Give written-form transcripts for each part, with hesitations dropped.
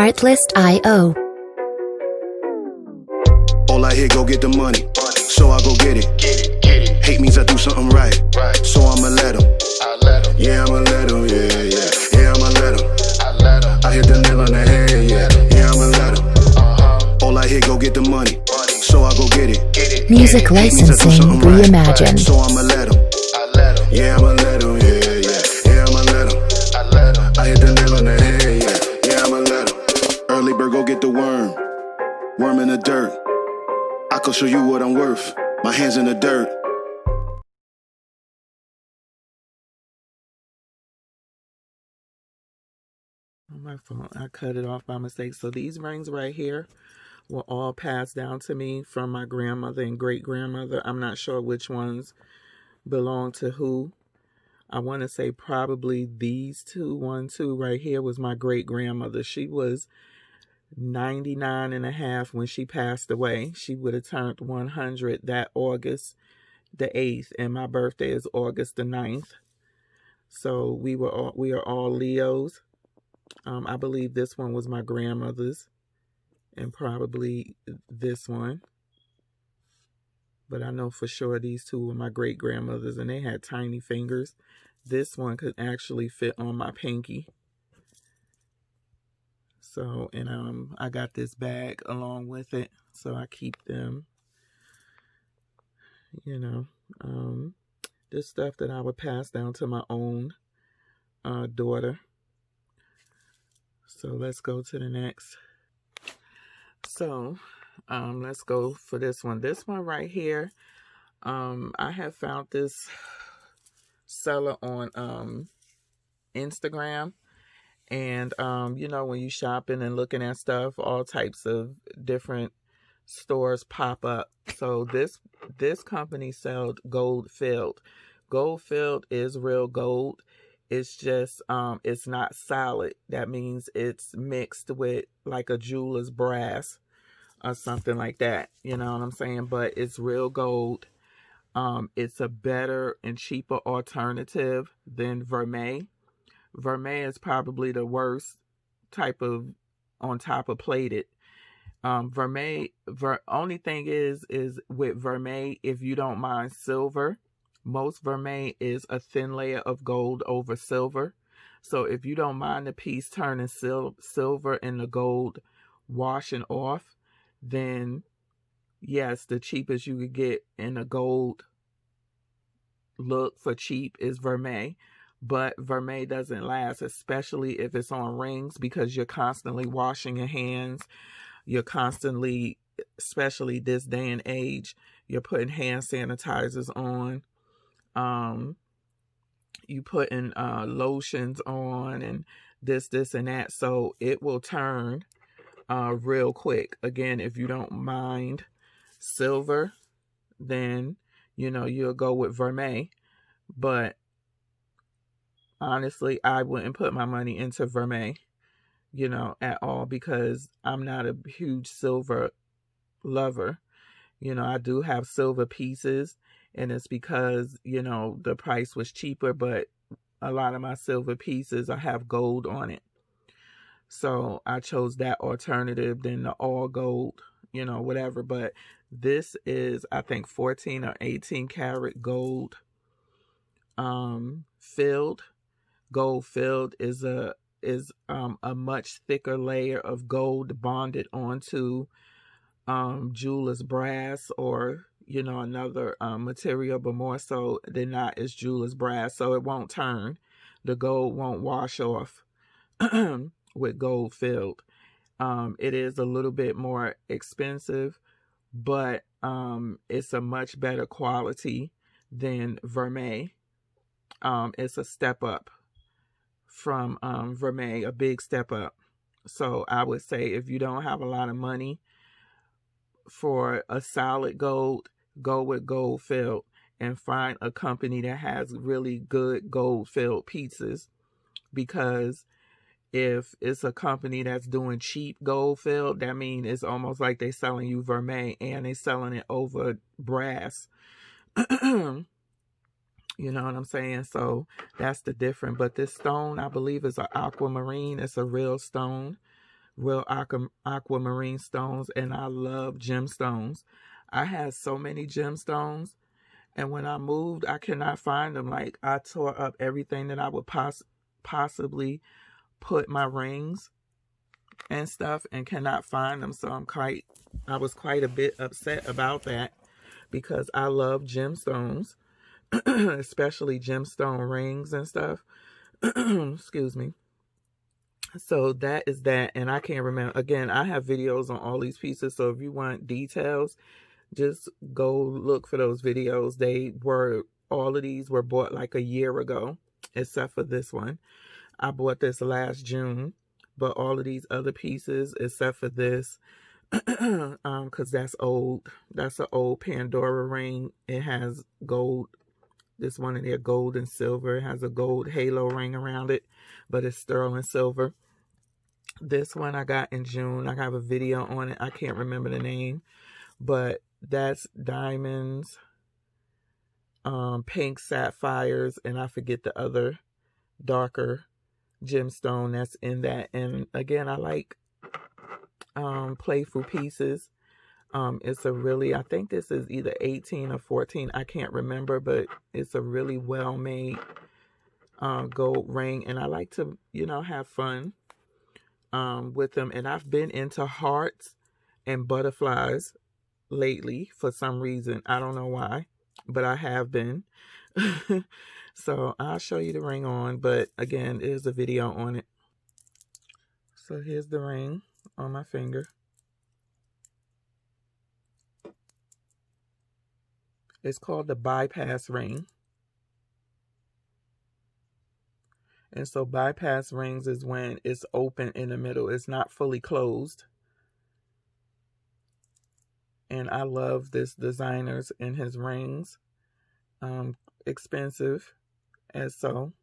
Artlist.io. All I hear, go get the money, so I go get it. Hate means I do something right, so I'ma let him. Yeah, I'ma let him, yeah, I'ma let him. I hit the nail on the head, yeah, I'ma let him. All I hear, go get the money, so I go get it. Music licensing reimagined. So I'ma let him. Yeah, I'ma let him, yeah, I'ma let him. I hit the nail on the head, yeah, I'ma let him. Early bird, go get the worm in the dirt. I can show you what I'm worth. My hands in the dirt. My phone, I cut it off by mistake. So these rings right here were all passed down to me from my grandmother and great grandmother. I'm not sure which ones belong to who. I want to say probably these two. 1, 2 right here was my great grandmother. She was 99 and a half when she passed away. She would have turned 100 that August the 8th, and my birthday is August the 9th. So we are all Leos. I believe this one was my grandmother's, and probably this one. But I know for sure these two were my great grandmother's, and they had tiny fingers. This one could actually fit on my pinky. So, and I got this bag along with it, so I keep them. You know, this stuff that I would pass down to my own daughter. So let's go to the next. So, let's go for this one. This one right here, I have found this seller on Instagram. And, you know, when you shopping and looking at stuff, all types of different stores pop up. So this company sold gold filled. Gold filled is real gold. It's just, it's not solid. That means it's mixed with like a jeweler's brass or something like that. You know what I'm saying? But it's real gold. It's a better and cheaper alternative than vermeil. Vermeil is probably the worst type of on top of plated. Vermeil, only thing is with vermeil, if you don't mind silver, most vermeil is a thin layer of gold over silver. So if you don't mind the piece turning silver and the gold washing off, then yes, the cheapest you could get in a gold look for cheap is vermeil. But vermeil doesn't last, especially if it's on rings, because you're constantly washing your hands. You're constantly, especially this day and age, you're putting hand sanitizers on. You putting lotions on and this and that. So it will turn real quick. Again, if you don't mind silver, then, you know, you'll go with vermeil. But honestly, I wouldn't put my money into vermeil, you know, at all, because I'm not a huge silver lover. You know, I do have silver pieces, and it's because, you know, the price was cheaper, but a lot of my silver pieces, I have gold on it. So I chose that alternative than the all gold, you know, whatever. But this is, I think, 14 or 18 karat gold filled. Gold filled is a much thicker layer of gold bonded onto jeweler's brass, or, you know, another material, but more so than not is jeweler's brass, so it won't turn. The gold won't wash off with gold filled. It is a little bit more expensive, but it's a much better quality than vermeil. It's a step up from vermeil, a big step up. So I would say if you don't have a lot of money for a solid gold, go with gold filled and find a company that has really good gold filled pieces. Because if it's a company that's doing cheap gold filled, that means it's almost like they're selling you vermeil and they're selling it over brass. You know what I'm saying? So that's the difference. But this stone, I believe, is an aquamarine. It's a real stone real aquamarine stones, and I love gemstones. I had so many gemstones, and when I moved, I cannot find them. Like, I tore up everything that I would possibly put my rings and stuff, and cannot find them. So I was quite a bit upset about that, because I love gemstones, especially gemstone rings and stuff. Excuse me. So that is that, and I can't remember. Again, I have videos on all these pieces, so if you want details, just go look for those videos. All of these were bought like a year ago, except for this one. I bought this last June, but all of these other pieces, except for this, because that's old. That's an old Pandora ring. It has gold. This one in there, gold and silver. It has a gold halo ring around it, but it's sterling silver. This one I got in June. I have a video on it. I can't remember the name, but that's diamonds, pink sapphires, and I forget the other darker gemstone that's in that. And again, I like playful pieces. It's a really, I think this is either 18 or 14, I can't remember, but it's a really well made gold ring, and I like to, have fun with them. And I've been into hearts and butterflies lately for some reason. I don't know why, but I have been. So I'll show you the ring on, but again, there's a video on it. So here's the ring on my finger. It's called the bypass ring. And so bypass rings is when it's open in the middle. It's not fully closed. And I love this designer's and his rings. Expensive as so,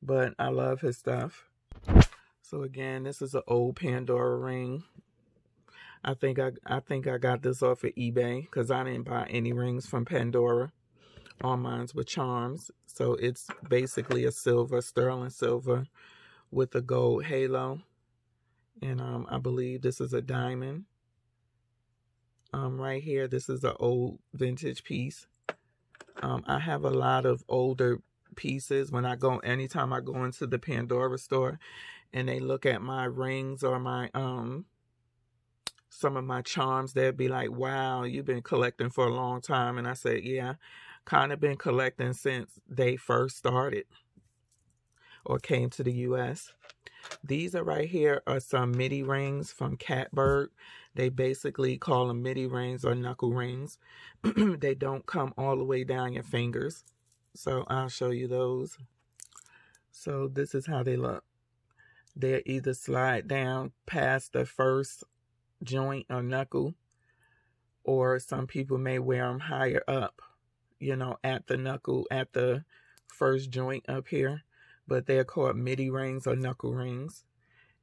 but I love his stuff. So again, this is an old Pandora ring. I think I got this off of eBay, because I didn't buy any rings from Pandora. All mine's were charms. So it's basically a sterling silver with a gold halo. And I believe this is a diamond. Right here, this is an old vintage piece. I have a lot of older pieces. Anytime I go into the Pandora store and they look at my rings or my some of my charms, they'd be like, wow, you've been collecting for a long time. And I said, yeah, kind of been collecting since they first started or came to the U.S. These right here are some Midi rings from Catbird. They basically call them Midi rings or knuckle rings. They don't come all the way down your fingers. So I'll show you those. So this is how they look. They either slide down past the first joint or knuckle, or some people may wear them higher up, at the knuckle, at the first joint up here. But they're called Midi rings or knuckle rings,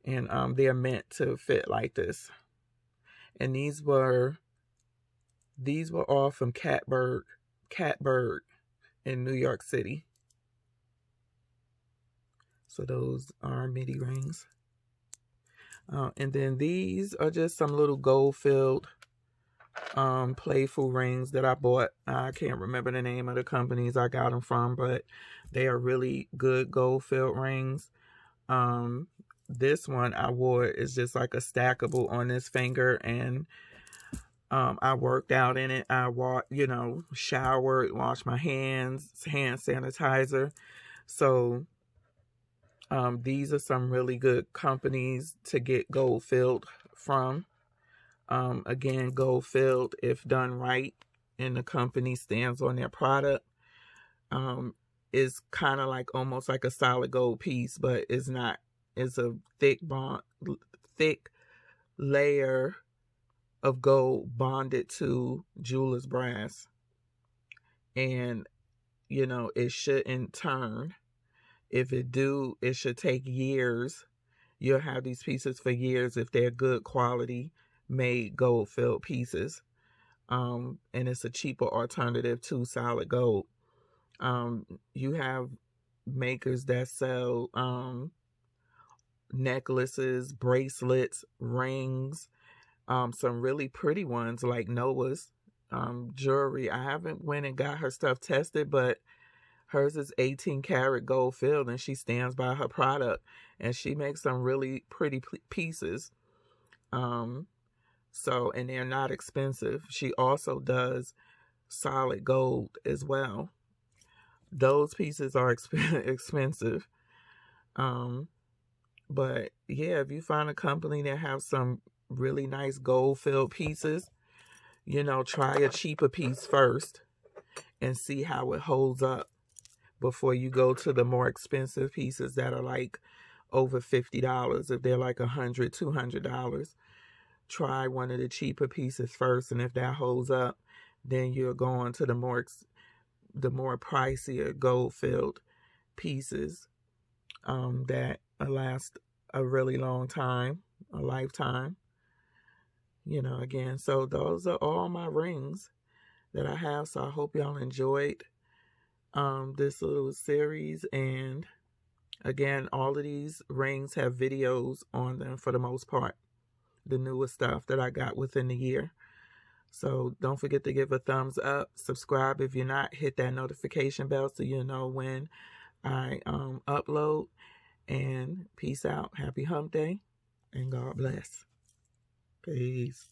and they're meant to fit like this. And these were all from Catbird in New York City. So those are Midi rings. And then these are just some little gold-filled playful rings that I bought. I can't remember the name of the companies I got them from, but they are really good gold-filled rings. This one I wore is just like a stackable on this finger, and I worked out in it. I showered, washed my hands, hand sanitizer. So these are some really good companies to get gold filled from. Again, gold filled, if done right, and the company stands on their product, is kind of like almost like a solid gold piece, but it's not. It's a thick layer of gold bonded to jeweler's brass, and it shouldn't turn. If it do, it should take years. You'll have these pieces for years if they're good quality made gold filled pieces. And it's a cheaper alternative to solid gold. You have makers that sell necklaces, bracelets, rings, some really pretty ones like Noah's, jewelry. I haven't went and got her stuff tested, but hers is 18 karat gold filled, and she stands by her product, and she makes some really pretty pieces. So, and they're not expensive. She also does solid gold as well. Those pieces are expensive. But yeah, if you find a company that have some really nice gold filled pieces, you know, try a cheaper piece first and see how it holds up before you go to the more expensive pieces that are like over $50. If they're like $100, $200, try one of the cheaper pieces first, and if that holds up, then you'll go on to the more pricier gold filled pieces that last a really long time, a lifetime. You know, again, so those are all my rings that I have. So I hope y'all enjoyed this little series. And again, all of these rings have videos on them for the most part, the newest stuff that I got within the year. So don't forget to give a thumbs up, subscribe if you're not, hit that notification bell so you know when I upload. And peace out. Happy hump day, and God bless. Peace.